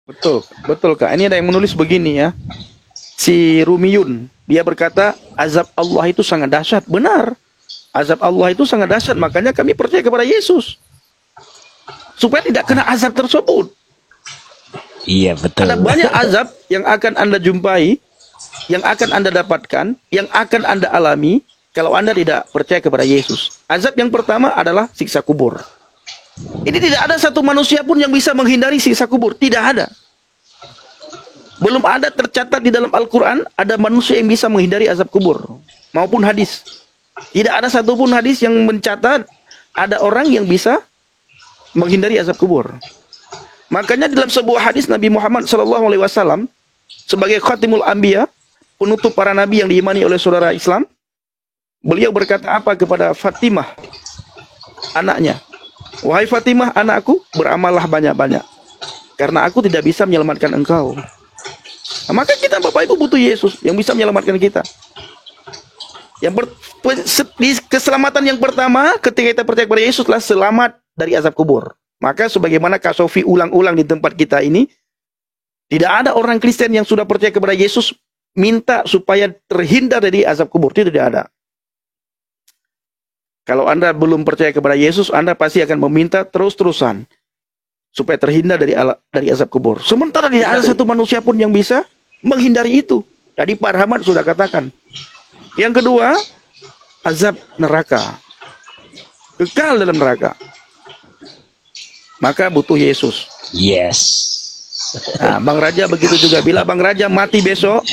Betul, betul Kak. Ini ada yang menulis begini ya. Si Rumiyun, dia berkata azab Allah itu sangat dahsyat. Benar. Azab Allah itu sangat dahsyat, makanya kami percaya kepada Yesus supaya tidak kena azab tersebut. Iya Ada betul. banyak azab yang akan Anda jumpai, yang akan Anda dapatkan, yang akan Anda alami kalau Anda tidak percaya kepada Yesus. Azab yang pertama adalah siksa kubur. Ini tidak ada satu manusia pun yang bisa menghindari siksa kubur. Tidak ada. Belum ada tercatat di dalam Al-Quran ada manusia yang bisa menghindari azab kubur maupun hadis. Tidak ada satupun hadis yang mencatat ada orang yang bisa menghindari azab kubur. Makanya dalam sebuah hadis Nabi Muhammad SAW sebagai khatimul anbiya, penutup para nabi yang diimani oleh saudara Islam, beliau berkata apa kepada Fatimah, anaknya? Wahai Fatimah, anakku, beramallah banyak-banyak, karena aku tidak bisa menyelamatkan engkau. Nah, maka kita Bapak Ibu butuh Yesus yang bisa menyelamatkan kita. Keselamatan yang pertama ketika kita percaya kepada Yesus adalah selamat dari azab kubur. Maka sebagaimana Kak Sofi ulang-ulang di tempat kita ini, tidak ada orang Kristen yang sudah percaya kepada Yesus minta supaya terhindar dari azab kubur. Itu tidak ada. Kalau Anda belum percaya kepada Yesus, Anda pasti akan meminta terus-terusan supaya terhindar dari azab kubur. Sementara tidak ada satu manusia pun yang bisa menghindari itu. Tadi Pak Rahmat sudah katakan. Yang kedua, azab neraka. Kekal dalam neraka. Maka butuh Yesus. Yes. Nah, Bang Raja begitu juga. Bila Bang Raja mati besok,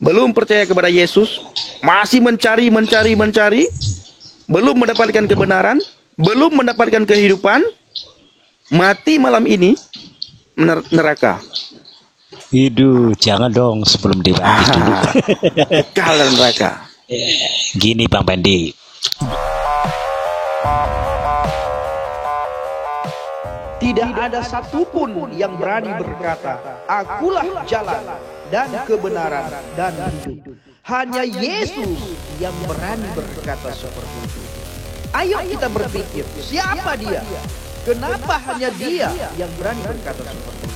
belum percaya kepada Yesus, masih mencari, belum mendapatkan kebenaran, belum mendapatkan kehidupan, mati malam ini neraka. Iduh, jangan dong sebelum mati dulu. Kekal dalam neraka. Gini Bang Pandi. Tidak ada satupun yang berani berkata, akulah jalan dan kebenaran dan hidup. Hanya Yesus yang berani berkata seperti itu. Ayo kita berpikir, siapa dia? Kenapa hanya dia yang berani berkata seperti itu?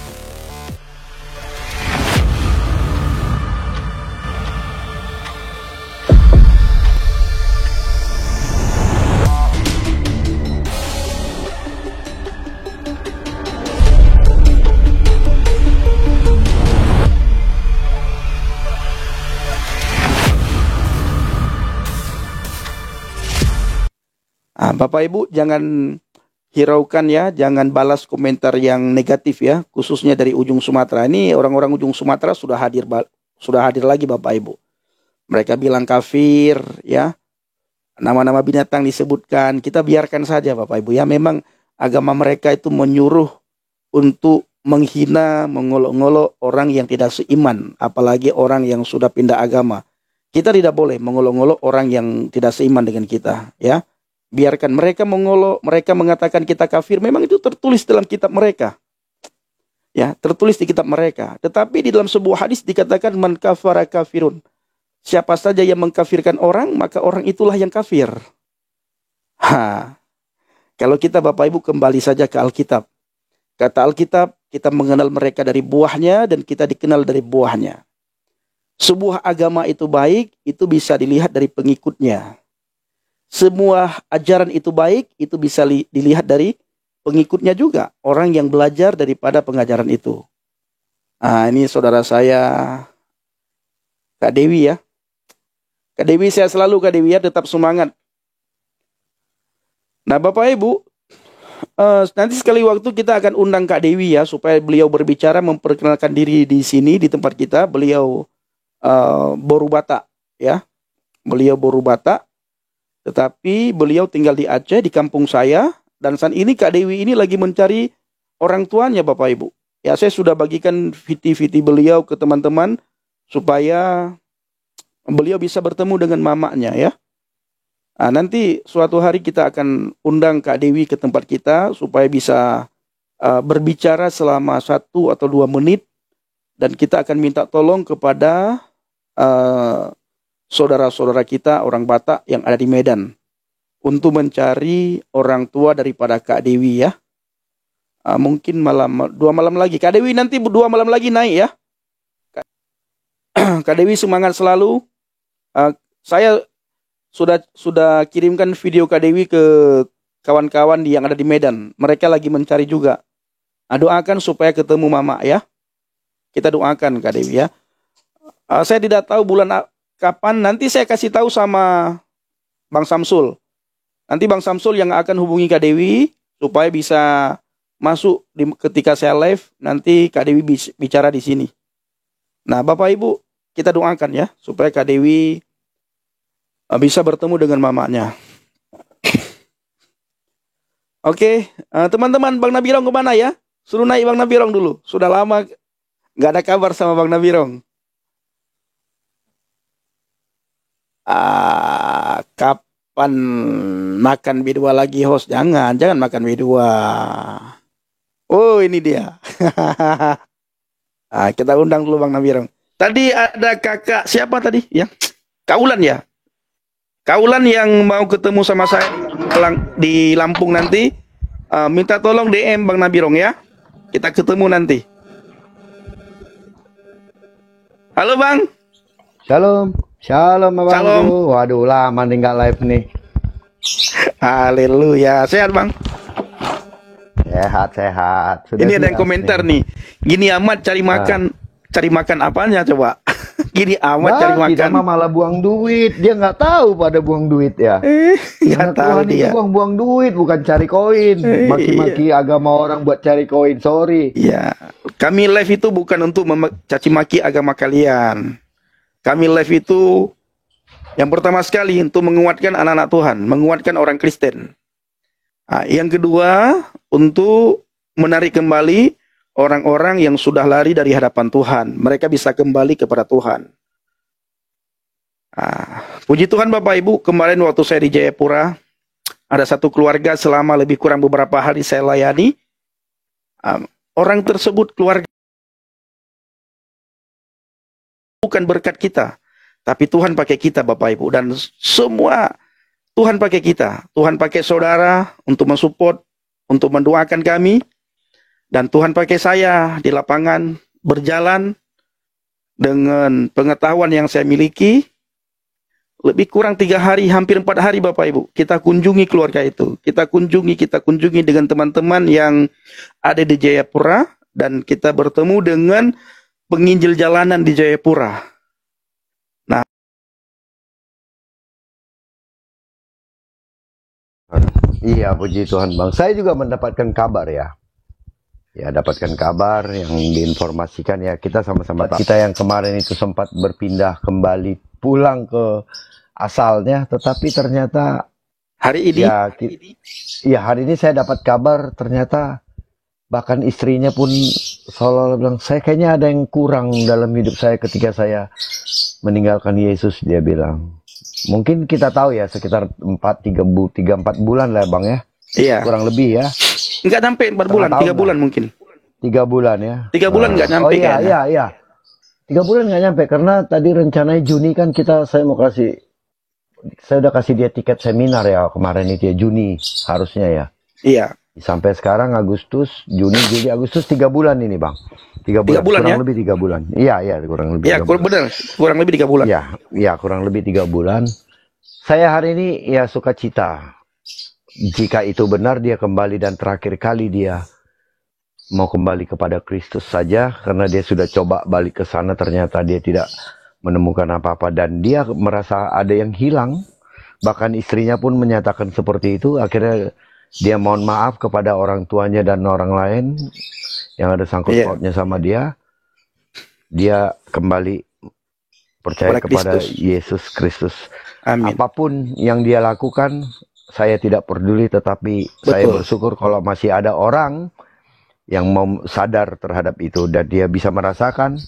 Bapak Ibu jangan hiraukan ya, jangan balas komentar yang negatif ya, khususnya dari ujung Sumatera. Ini orang-orang ujung Sumatera sudah hadir lagi Bapak Ibu. Mereka bilang kafir ya, nama-nama binatang disebutkan. Kita biarkan saja Bapak Ibu ya, memang agama mereka itu menyuruh untuk menghina, mengolok-ngolok orang yang tidak seiman, apalagi orang yang sudah pindah agama. Kita tidak boleh mengolok-ngolok orang yang tidak seiman dengan kita ya. Biarkan mereka mengolok, mereka mengatakan kita kafir, memang itu tertulis dalam kitab mereka. Ya, tertulis di kitab mereka. Tetapi di dalam sebuah hadis dikatakan man kafara kafirun. Siapa saja yang mengkafirkan orang, maka orang itulah yang kafir. Kalau kita Bapak Ibu kembali saja ke Alkitab. Kata Alkitab, kita mengenal mereka dari buahnya dan kita dikenal dari buahnya. Sebuah agama itu baik, itu bisa dilihat dari pengikutnya. Semua ajaran itu baik, itu bisa dilihat dari pengikutnya juga. Orang yang belajar daripada pengajaran itu. Ini saudara saya, Kak Dewi ya. Kak Dewi, saya selalu Kak Dewi ya, tetap semangat. Nah Bapak Ibu, nanti sekali waktu kita akan undang Kak Dewi ya, supaya beliau berbicara, memperkenalkan diri di sini, di tempat kita. Beliau Boru Batak ya. Beliau Boru Batak. Tetapi beliau tinggal di Aceh, di kampung saya. Dan saat ini Kak Dewi ini lagi mencari orang tuanya Bapak Ibu. Ya saya sudah bagikan viti-viti beliau ke teman-teman. Supaya beliau bisa bertemu dengan mamanya ya. Nanti suatu hari kita akan undang Kak Dewi ke tempat kita. Supaya bisa berbicara selama 1 atau 2 menit. Dan kita akan minta tolong kepada saudara-saudara kita orang Batak yang ada di Medan untuk mencari orang tua daripada Kak Dewi ya. Mungkin 2 malam lagi. Kak Dewi nanti 2 malam lagi naik ya. Kak Dewi semangat selalu. Saya sudah kirimkan video Kak Dewi ke kawan-kawan yang ada di Medan. Mereka lagi mencari juga. Doakan supaya ketemu Mama ya. Kita doakan Kak Dewi ya. Saya tidak tahu bulan kapan. Nanti saya kasih tahu sama Bang Samsul. Nanti Bang Samsul yang akan hubungi Kak Dewi supaya bisa masuk ketika saya live. Nanti Kak Dewi bicara di sini. Nah, Bapak Ibu, kita doakan ya supaya Kak Dewi bisa bertemu dengan mamanya. Oke, teman-teman, Bang Nabirong kemana ya? Suruh naik Bang Nabirong dulu. Sudah lama nggak ada kabar sama Bang Nabirong. Kapan makan B2 lagi host? Jangan makan B2. Oh, ini dia. Kita undang dulu Bang Nabirong. Tadi ada kakak siapa tadi? Ya, Kaulan ya. Kaulan yang mau ketemu sama saya di Lampung nanti, minta tolong DM Bang Nabirong ya. Kita ketemu nanti. Halo Bang. Shalom. Shalom Abang. Shalom. Waduh, lama nih nggak live nih. Haleluya. Sehat Bang? Sehat. Ini ada yang komentar nih. Gini amat cari makan. Cari makan apanya coba? Gini amat cari makan. Kita mah malah buang duit. Dia nggak tahu pada buang duit ya. Nggak tahu Tuhan dia. itu buang-buang duit, bukan cari koin. Maki-maki agama orang buat cari koin. Sorry. Iya. Kami live itu bukan untuk mencaci maki agama kalian. Kami live itu yang pertama sekali untuk menguatkan anak-anak Tuhan, menguatkan orang Kristen. Yang kedua, untuk menarik kembali orang-orang yang sudah lari dari hadapan Tuhan. Mereka bisa kembali kepada Tuhan. Puji Tuhan Bapak Ibu, kemarin waktu saya di Jayapura, ada satu keluarga selama lebih kurang beberapa hari saya layani. Orang tersebut keluarga bukan berkat kita, tapi Tuhan pakai kita Bapak Ibu. Dan semua Tuhan pakai kita. Tuhan pakai saudara untuk mensupport, untuk mendoakan kami. Dan Tuhan pakai saya di lapangan berjalan dengan pengetahuan yang saya miliki. Lebih kurang 3 hari, hampir 4 hari Bapak Ibu. Kita kunjungi keluarga itu. Kita kunjungi dengan teman-teman yang ada di Jayapura. Dan kita bertemu dengan penginjil jalanan di Jayapura. Nah, Iya, puji Tuhan Bang. Saya juga mendapatkan kabar ya. Ya, dapatkan kabar yang diinformasikan ya. Kita sama-sama tahu. Kita yang kemarin itu sempat berpindah kembali pulang ke asalnya, tetapi ternyata hari ini hari ini saya dapat kabar ternyata bahkan istrinya pun seolah-olah bilang, saya kayaknya ada yang kurang dalam hidup saya ketika saya meninggalkan Yesus, dia bilang. Mungkin kita tahu ya sekitar 3-4 bulan lah Bang ya. Iya. Kurang lebih ya. Enggak sampai 4 bulan, 3 bulan mungkin. 3 bulan ya. 3 bulan enggak nyampe kan? Iya. 3 bulan nggak nyampe karena tadi rencananya Juni kan saya udah kasih dia tiket seminar ya kemarin itu ya, Juni harusnya ya. Iya. Sampai sekarang Agustus, Juni, Juli, Agustus 3 bulan ini Bang. 3 bulan, bulan kurang ya? lebih 3 bulan. Iya, kurang lebih. Iya, benar. Kurang lebih 3 bulan. Iya, kurang lebih 3 bulan. Saya hari ini ya sukacita. Jika itu benar dia kembali dan terakhir kali dia mau kembali kepada Kristus saja karena dia sudah coba balik ke sana ternyata dia tidak menemukan apa-apa dan dia merasa ada yang hilang. Bahkan istrinya pun menyatakan seperti itu. Akhirnya dia mohon maaf kepada orang tuanya dan orang lain yang ada sangkut pautnya sama dia. Dia kembali percaya kepada Yesus Kristus. Amin. Apapun yang dia lakukan, saya tidak peduli, tetapi saya bersyukur kalau masih ada orang yang mau sadar terhadap itu dan dia bisa merasakan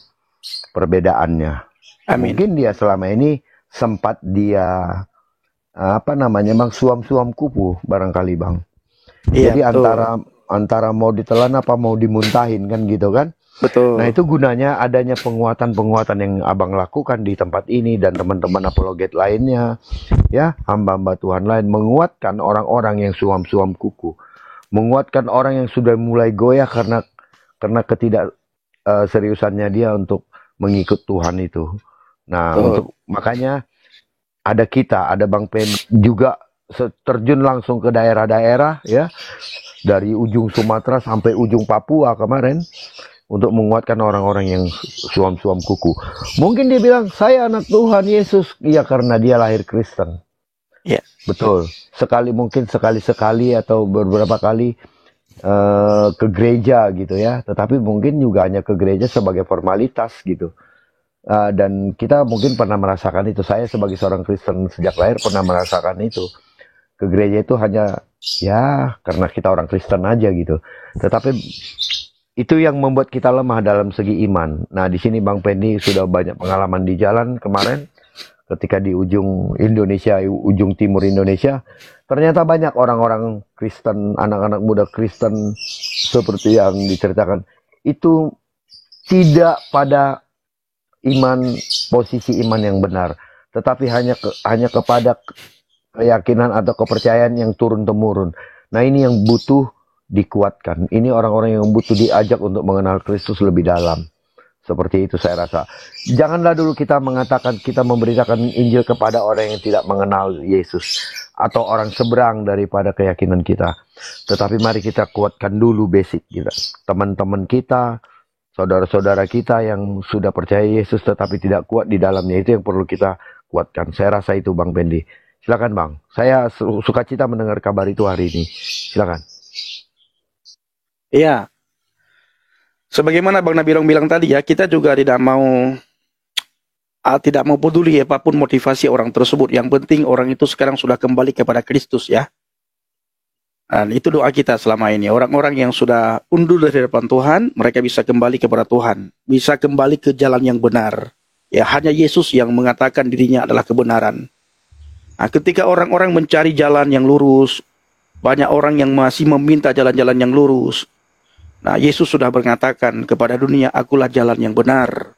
perbedaannya. Amin. Mungkin dia selama ini sempat dia Bang, suam-suam kupu barangkali Bang. Iya, jadi antara mau ditelan apa mau dimuntahin kan gitu kan. Betul. Nah itu gunanya adanya penguatan-penguatan yang Abang lakukan di tempat ini dan teman-teman apologet lainnya ya, hamba-hamba Tuhan lain menguatkan orang-orang yang suam-suam kuku, menguatkan orang yang sudah mulai goyah karena ketidak seriusannya dia untuk mengikut Tuhan itu. Nah, Betul. makanya ada Bang Pen juga terjun langsung ke daerah-daerah ya, dari ujung Sumatera sampai ujung Papua kemarin untuk menguatkan orang-orang yang suam-suam kuku. Mungkin dia bilang, saya anak Tuhan Yesus, iya karena dia lahir Kristen. Ya. Betul. Mungkin sekali-sekali atau beberapa kali ke gereja gitu ya, tetapi mungkin juga hanya ke gereja sebagai formalitas gitu. Dan kita mungkin pernah merasakan itu. Saya sebagai seorang Kristen sejak lahir pernah merasakan itu. Ke gereja itu hanya ya karena kita orang Kristen aja gitu. Tetapi itu yang membuat kita lemah dalam segi iman. Nah, di sini Bang Pendi sudah banyak pengalaman di jalan kemarin ketika di ujung Indonesia, ujung timur Indonesia, ternyata banyak orang-orang Kristen, anak-anak muda Kristen seperti yang diceritakan itu tidak pada posisi iman yang benar, tetapi hanya kepada keyakinan atau kepercayaan yang turun-temurun. Nah, ini yang butuh dikuatkan. Ini orang-orang yang butuh diajak untuk mengenal Kristus lebih dalam. Seperti itu saya rasa. Janganlah dulu kita mengatakan kita memberitakan Injil kepada orang yang tidak mengenal Yesus atau orang seberang daripada keyakinan kita. Tetapi mari kita kuatkan dulu basic kita. Teman-teman kita, saudara-saudara kita yang sudah percaya Yesus tetapi tidak kuat di dalamnya, itu yang perlu kita kuatkan. Saya rasa itu Bang Pendi. Silakan Bang. Saya sukacita mendengar kabar itu hari ini. Silakan. Iya. Sebagaimana Bang Nabirong bilang tadi ya, kita juga tidak mau peduli apapun motivasi orang tersebut. Yang penting orang itu sekarang sudah kembali kepada Kristus ya. Dan itu doa kita selama ini. Orang-orang yang sudah undur dari depan Tuhan, mereka bisa kembali kepada Tuhan. Bisa kembali ke jalan yang benar. Ya, hanya Yesus yang mengatakan dirinya adalah kebenaran. Nah, ketika orang-orang mencari jalan yang lurus, banyak orang yang masih meminta jalan-jalan yang lurus. Nah, Yesus sudah mengatakan kepada dunia, akulah jalan yang benar.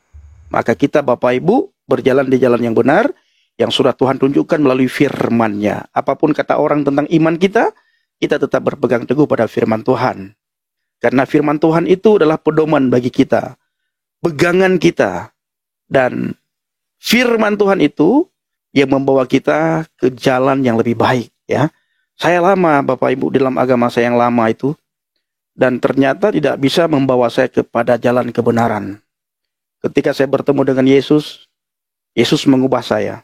Maka kita Bapak Ibu berjalan di jalan yang benar, yang sudah Tuhan tunjukkan melalui firman-Nya. Apapun kata orang tentang iman kita tetap berpegang teguh pada firman Tuhan. Karena firman Tuhan itu adalah pedoman bagi kita, pegangan kita. Dan firman Tuhan itu yang membawa kita ke jalan yang lebih baik. Ya, saya lama Bapak Ibu dalam agama saya yang lama itu, dan ternyata tidak bisa membawa saya kepada jalan kebenaran. Ketika saya bertemu dengan Yesus, Yesus mengubah saya.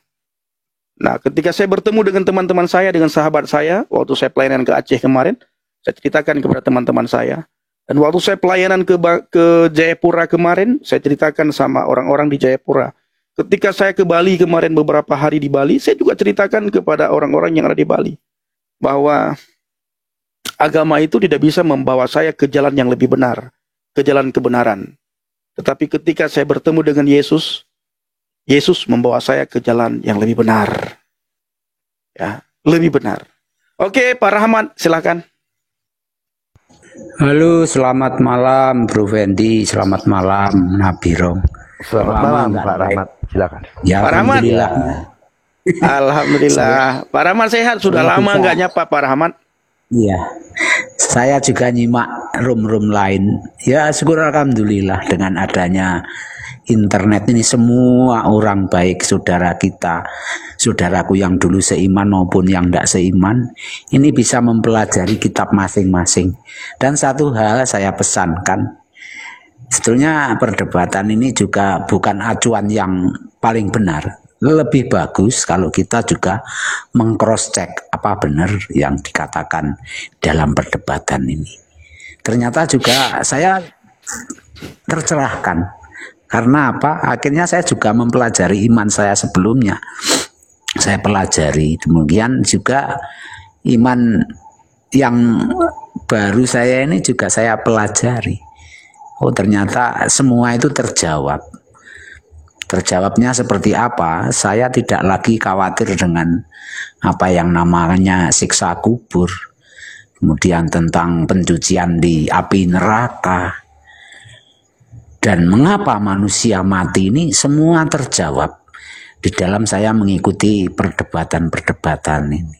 Nah, ketika saya bertemu dengan teman-teman saya, dengan sahabat saya, waktu saya pelayanan ke Aceh kemarin, saya ceritakan kepada teman-teman saya. Dan waktu saya pelayanan ke Jayapura kemarin, saya ceritakan sama orang-orang di Jayapura. Ketika saya ke Bali kemarin, beberapa hari di Bali, saya juga ceritakan kepada orang-orang yang ada di Bali, bahwa agama itu tidak bisa membawa saya ke jalan yang lebih benar, ke jalan kebenaran. Tetapi ketika saya bertemu dengan Yesus, Yesus membawa saya ke jalan yang lebih benar. Ya, lebih benar. Oke, Pak Rahmat, silakan. Halo, selamat malam Bro Fendi, selamat malam Nabirong. Selamat malam Pak Rahmat, silakan. Ya, Pak Rahmat. alhamdulillah. Alhamdulillah. Pak Rahmat sehat, sudah lama nggak nyapa Pak Rahmat. Iya, saya juga nyimak room-room lain. Ya, syukur alhamdulillah dengan adanya internet ini semua orang baik saudara kita, saudaraku yang dulu seiman maupun yang tidak seiman, ini bisa mempelajari kitab masing-masing. Dan satu hal saya pesankan, sebetulnya perdebatan ini juga bukan acuan yang paling benar. Lebih bagus kalau kita juga meng-cross check apa benar yang dikatakan dalam perdebatan ini. Ternyata juga saya tercerahkan. Karena apa? Akhirnya saya juga mempelajari iman saya sebelumnya. Saya pelajari. Kemudian juga iman yang baru saya ini juga saya pelajari. Oh, ternyata semua itu terjawab. Terjawabnya seperti apa? Saya tidak lagi khawatir dengan apa yang namanya siksa kubur, kemudian tentang pencucian di api neraka, dan mengapa manusia mati ini semua terjawab di dalam saya mengikuti perdebatan-perdebatan ini.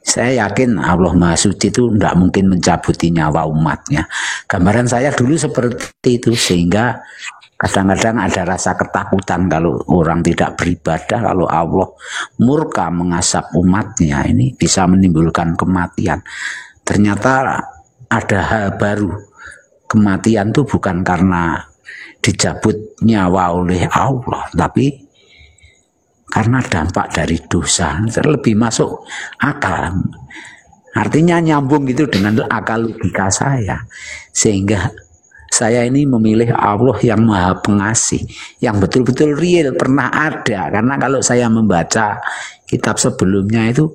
Saya yakin Allah Maha Suci itu tidak mungkin mencabuti nyawa umatnya. Gambaran saya dulu seperti itu, sehingga kadang-kadang ada rasa ketakutan kalau orang tidak beribadah, kalau Allah murka mengasap umatnya, ini bisa menimbulkan kematian. Ternyata ada hal baru. Kematian itu bukan karena dicabut nyawa oleh Allah, tapi karena dampak dari dosa. Lebih masuk akal. Artinya nyambung gitu dengan akal logika saya. Sehingga saya ini memilih Allah yang Maha Pengasih, yang betul-betul real, pernah ada. Karena kalau saya membaca kitab sebelumnya itu,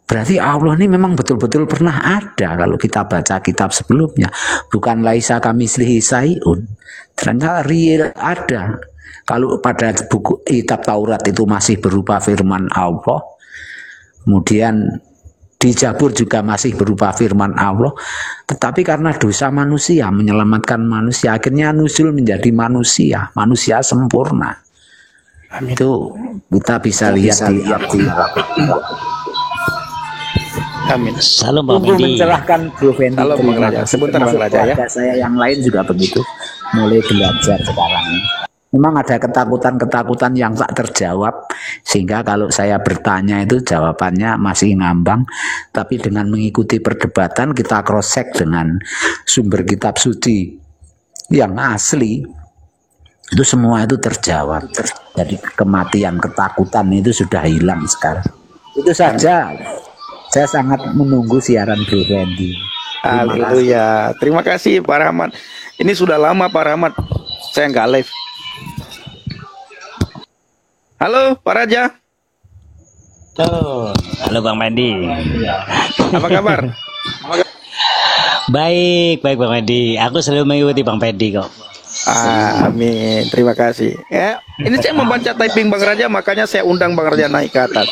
berarti Allah ini memang betul-betul pernah ada. Kalau kita baca kitab sebelumnya, bukan laisa kamislihi syai'un, ternyata real ada. Kalau pada buku kitab Taurat itu masih berupa firman Allah, kemudian di Zabur juga masih berupa firman Allah, tetapi karena dosa manusia menyelamatkan manusia, akhirnya nusul menjadi manusia, manusia sempurna. Amin. Itu kita bisa lihat di Amin. Salam Bang Tunggu Fendi. mencerahkan Bro Fendi. Salam Bang Raja. Sebentar Bang Raja ya. Saya yang lain juga begitu, mulai belajar sekarang. Memang ada ketakutan-ketakutan yang tak terjawab, sehingga kalau saya bertanya itu jawabannya masih ngambang. Tapi dengan mengikuti perdebatan, kita cross check dengan sumber kitab suci yang asli, itu semua itu terjawab. Jadi kematian, ketakutan itu sudah hilang sekarang. Itu saja. Saya sangat menunggu siaran Bro Fendi. Haleluya. Terima kasih Pak Rahmat. Ini sudah lama Pak Rahmat saya nggak live. Halo Pak Raja. Halo Bang Fendi. Apa kabar? Baik Bang Fendi. Aku selalu mengikuti Bang Fendi kok. Amin. Terima kasih. Ya, ini saya membaca typing Bang Raja, makanya saya undang Bang Raja naik ke atas.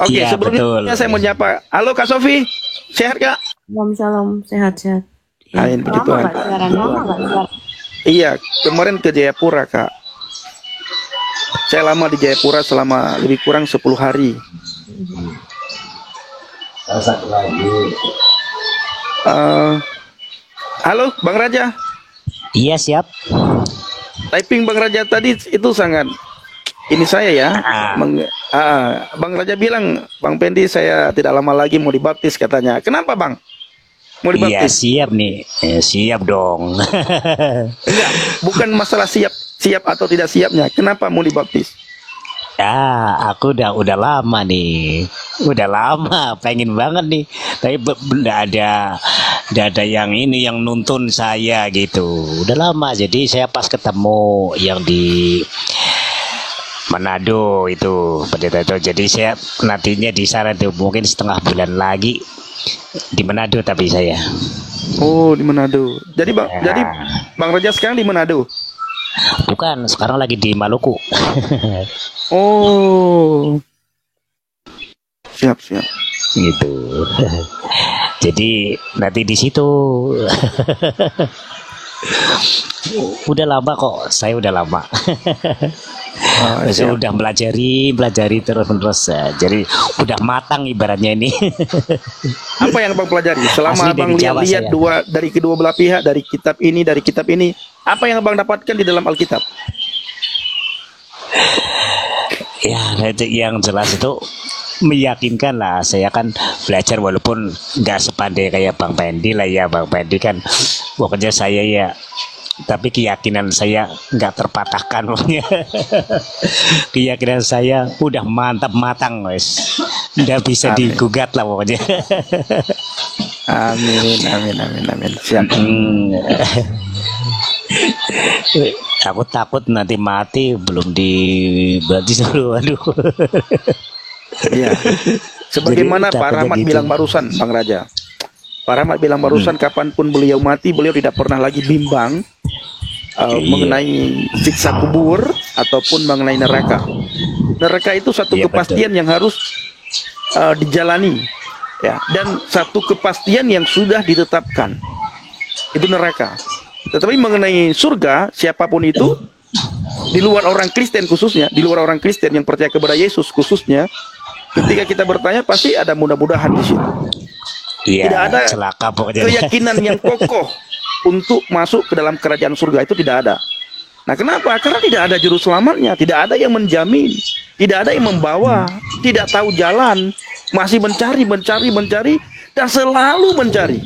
Oke, Iya, sebelumnya betul. saya mau nyapa. Halo Kak Sofi, sehat Kak? Shalom, sehat-sehat. Amin, puji Tuhan. Lama nggak siaran? Iya, kemarin ke Jayapura Kak. Saya lama di Jayapura selama lebih kurang 10 hari. Halo Bang Raja. Iya siap. Typing Bang Raja tadi itu sangat ini saya ya. Bang Raja bilang, Bang Fendi saya tidak lama lagi mau dibaptis katanya. Kenapa Bang? Mau Iya dibaptis? siap nih. Siap dong. Enggak, bukan masalah siap atau tidak siapnya. Kenapa mau dibaptis? Ya, aku udah lama nih. Udah lama, pengen banget nih. Tapi udah ada yang ini yang nuntun saya gitu. Udah lama. Jadi saya pas ketemu yang di Manado itu pendeta itu. Jadi saya nantinya di sana tuh mungkin setengah bulan lagi di Manado tapi saya. Oh, di Manado. Jadi Bang, Ya. jadi Bang Raja sekarang di Manado. Bukan, sekarang lagi di Maluku. Oh. Siap. Gitu. Jadi nanti di situ. Udah lama kok, saya udah lama. Saya Siap. udah belajari terus. Jadi udah matang ibaratnya ini. Apa yang Bang pelajari? Selama Asli dari Bang Jawa lihat saya. dari kedua belah pihak, dari kitab ini, apa yang Bang dapatkan di dalam Alkitab? Ya, itu yang jelas itu meyakinkan lah. Saya kan belajar walaupun nggak sepandai kayak Bang Fendi lah ya. Bang Fendi kan pokoknya saya ya, tapi keyakinan saya nggak terpatahkan. Keyakinan saya udah mantap matang wes, nggak bisa Amin. digugat lah pokoknya. Amin. Siap. Aku takut nanti mati belum dibaptis dulu. Aduh. Iya. Sebagaimana Jadi, Pak takutnya Rahmat gitu. bilang barusan, Bang Raja. Pak Rahmat bilang barusan, kapanpun beliau mati, beliau tidak pernah lagi bimbang Iya. mengenai siksa kubur ataupun mengenai neraka. Neraka itu satu Iya, kepastian yang harus dijalani, ya, dan satu kepastian yang sudah ditetapkan. Itu neraka. Tetapi mengenai surga, siapapun itu, di luar orang Kristen khususnya, di luar orang Kristen yang percaya kepada Yesus khususnya, ketika kita bertanya pasti ada mudah-mudahan di situ. Iya, Tidak ada celaka pokoknya. keyakinan yang kokoh untuk masuk ke dalam kerajaan surga, itu tidak ada. Nah, kenapa? Karena tidak ada juru selamatnya, tidak ada yang menjamin, tidak ada yang membawa, tidak tahu jalan, masih mencari, dan selalu mencari.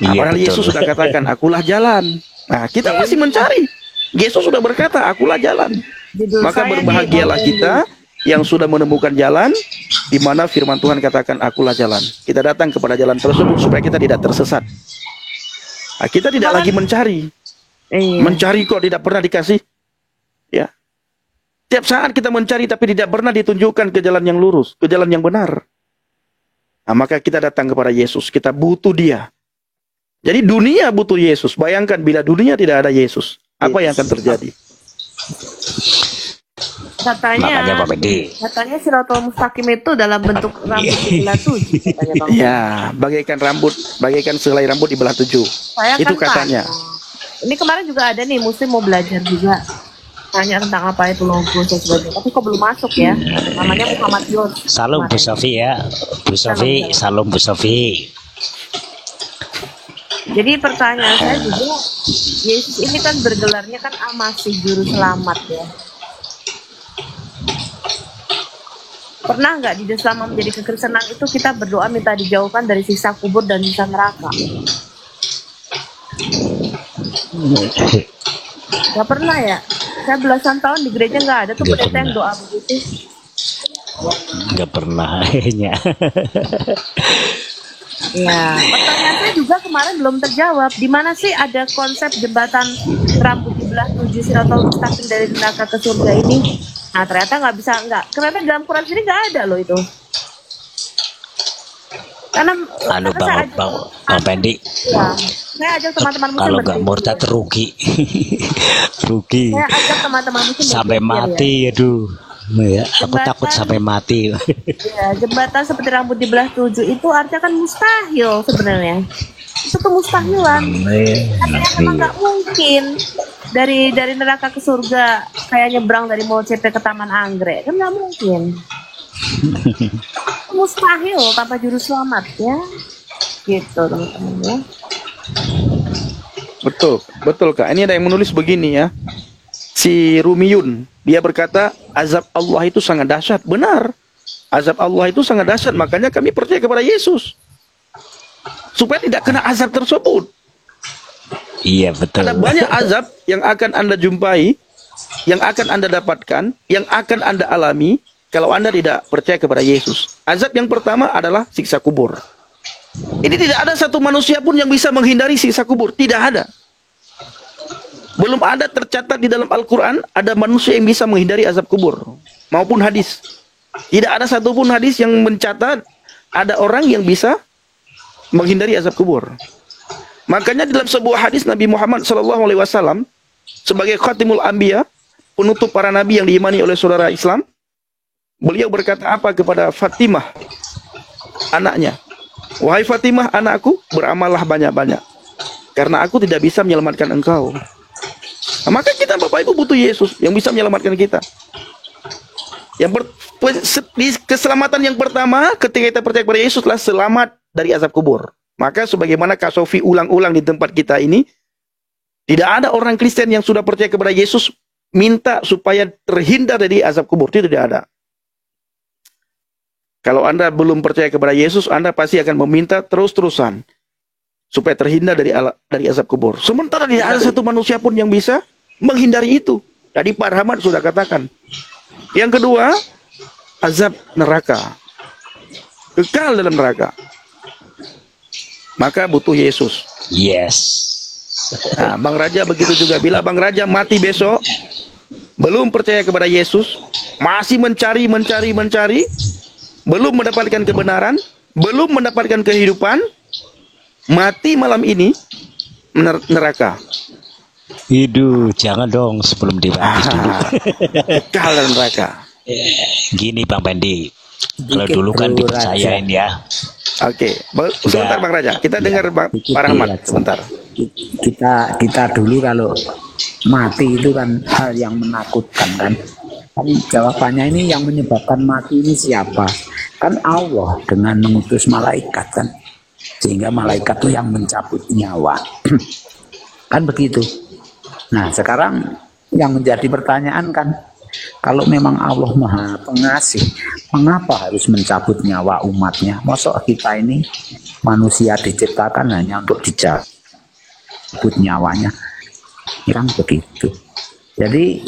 Nah, Iya, padahal betul. Yesus sudah katakan, akulah jalan. Nah, kita masih mencari. Yesus sudah berkata, akulah jalan. Judul Maka saya berbahagialah di- kita yang sudah menemukan jalan, di mana firman Tuhan katakan, akulah jalan. Kita datang kepada jalan tersebut supaya kita tidak tersesat. Nah, kita tidak lagi mencari. Iya. Mencari kok tidak pernah dikasih. Ya. Tiap saat kita mencari tapi tidak pernah ditunjukkan ke jalan yang lurus, ke jalan yang benar. Nah, maka kita datang kepada Yesus, kita butuh Dia. Jadi dunia butuh Yesus. Bayangkan bila dunia tidak ada Yesus, apa yang akan terjadi? Makanya Pak Bedi. Katanya Siratul Mustaqim itu dalam bentuk rambut dibelah 7 katanya Bang. Ya, bagaikan rambut, bagaikan sehelai rambut di belah 7. Saya Itu kan katanya. tanya. Ini kemarin juga ada nih muslim mau belajar juga. Tanya tentang apa itu logo dan sebagainya. Tapi kok belum masuk ya? Namanya Muhammad Yos. Salam Bu Sofi ya. Bu Sofi, salam Bu Sofi. Jadi pertanyaan saya juga, Yesus ini kan bergelarnya kan Al-Masih Juru Selamat ya. Pernah nggak di selama menjadi kekristenan itu kita berdoa minta dijauhkan dari siksa kubur dan siksa neraka? Gak pernah ya? Saya belasan tahun di gereja nggak ada tuh Nggak pendeta yang pernah. doa begitu. Nggak pernah kayaknya. Ya, pertanyaan saya juga kemarin belum terjawab. Di mana sih ada konsep jembatan rambut di belah 7 Siratul Mustaqim dari neraka ke surga ini? Nah, ternyata nggak bisa, ternyata dalam Quran sini nggak ada loh itu. Karena Anu saya Bang Pendi, ya, saya ajak teman-teman muslim kalau nggak berpikir. murtad rugi. Rugi. Saya ajak teman-teman muslim Sampai berpikir, mati, aduh. Ya, aku Jembatan. takut sampai mati. Ya, jembatan seperti rambut di belah 7 itu artinya kan mustahil sebenarnya. Itu kemustahilan. Artinya memang nggak mungkin dari neraka ke surga kayak nyebrang dari Mall CP ke Taman Anggrek, kan nggak mungkin. Mustahil tanpa juru selamat ya. Gitu teman-teman ya. Betul, betul Kak. Ini ada yang menulis begini ya. Si Rumiyun, dia berkata azab Allah itu sangat dahsyat. Benar. Azab Allah itu sangat dahsyat, makanya kami percaya kepada Yesus. Supaya tidak kena azab tersebut. Iya betul. Ada banyak azab yang akan Anda jumpai, yang akan Anda dapatkan, yang akan Anda alami kalau Anda tidak percaya kepada Yesus. Azab yang pertama adalah siksa kubur. Ini tidak ada satu manusia pun yang bisa menghindari siksa kubur. Tidak ada. Belum ada tercatat di dalam Al-Quran ada manusia yang bisa menghindari azab kubur maupun hadis. Tidak ada satupun hadis yang mencatat ada orang yang bisa menghindari azab kubur. Makanya dalam sebuah hadis Nabi Muhammad SAW sebagai khatimul anbiya, penutup para nabi yang diimani oleh saudara Islam, beliau berkata apa kepada Fatimah, anaknya? Wahai Fatimah, anakku, beramallah banyak-banyak, karena aku tidak bisa menyelamatkan engkau. Nah, maka kita Bapak Ibu butuh Yesus yang bisa menyelamatkan kita. Keselamatan yang pertama ketika kita percaya kepada Yesus adalah selamat dari azab kubur. Maka sebagaimana Kak Sofi ulang-ulang di tempat kita ini, tidak ada orang Kristen yang sudah percaya kepada Yesus minta supaya terhindar dari azab kubur. Itu tidak ada. Kalau Anda belum percaya kepada Yesus, Anda pasti akan meminta terus-terusan supaya terhindar dari azab kubur. Sementara tidak ada satu manusia pun yang bisa menghindari itu. Tadi Pak Rahmat sudah katakan. Yang kedua, azab neraka. Kekal dalam neraka. Maka butuh Yesus. Yes. Nah, Bang Raja begitu juga. Bila Bang Raja mati besok, belum percaya kepada Yesus, masih mencari, belum mendapatkan kebenaran, belum mendapatkan kehidupan, mati malam ini neraka. Hidup, jangan dong sebelum dibaptis dulu. Kekal dalam neraka. Gini Bang Pendi, kalau Dikit dulu kan dulu, dipercayain ya. Oke, sebentar Bang Raja. Kita dengar Pak Rahmat sebentar. Kita dulu kalau mati itu kan hal yang menakutkan kan. Kan jawabannya ini yang menyebabkan mati ini siapa? Kan Allah dengan mengutus malaikat kan. Sehingga malaikat itu yang mencabut nyawa. Kan begitu. Nah sekarang yang menjadi pertanyaan kan, kalau memang Allah Maha Pengasih, mengapa harus mencabut nyawa umatnya? Masa kita ini manusia diciptakan hanya untuk dicabut nyawanya? Kan begitu. Jadi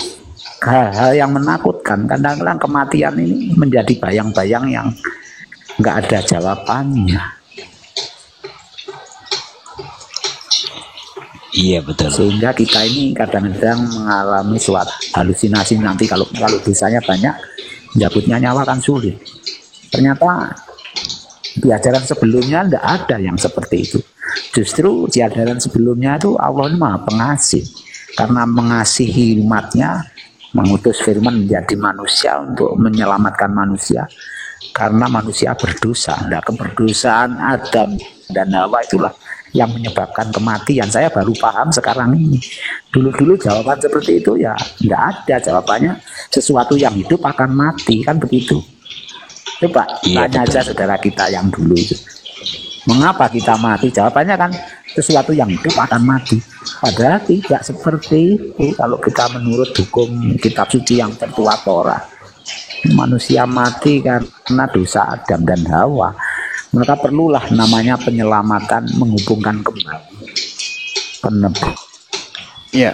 hal-hal yang menakutkan, kadang-kadang kematian ini menjadi bayang-bayang yang nggak ada jawabannya. Iya betul. Sehingga kita ini kadang-kadang mengalami suatu halusinasi, nanti kalau dosanya banyak, mencabutnya nyawa kan sulit. Ternyata di ajaran sebelumnya tidak ada yang seperti itu. Justru di ajaran sebelumnya itu Allah Maha Pengasih, karena mengasihi umatnya, mengutus firman menjadi manusia untuk menyelamatkan manusia, karena manusia berdosa. Nah, keberdosaan Adam dan Hawa itulah yang menyebabkan kematian. Saya baru paham sekarang ini. Dulu-dulu jawaban seperti itu ya tidak ada jawabannya. Sesuatu yang hidup akan mati, kan begitu. Coba tanya aja saudara kita yang dulu itu, mengapa kita mati? Jawabannya kan sesuatu yang hidup akan mati. Padahal tidak seperti itu kalau kita menurut hukum kitab suci yang tertua Torah. Manusia mati karena dosa Adam dan Hawa. Maka perlulah namanya penyelamatan, menghubungkan kembali penebus. Ya.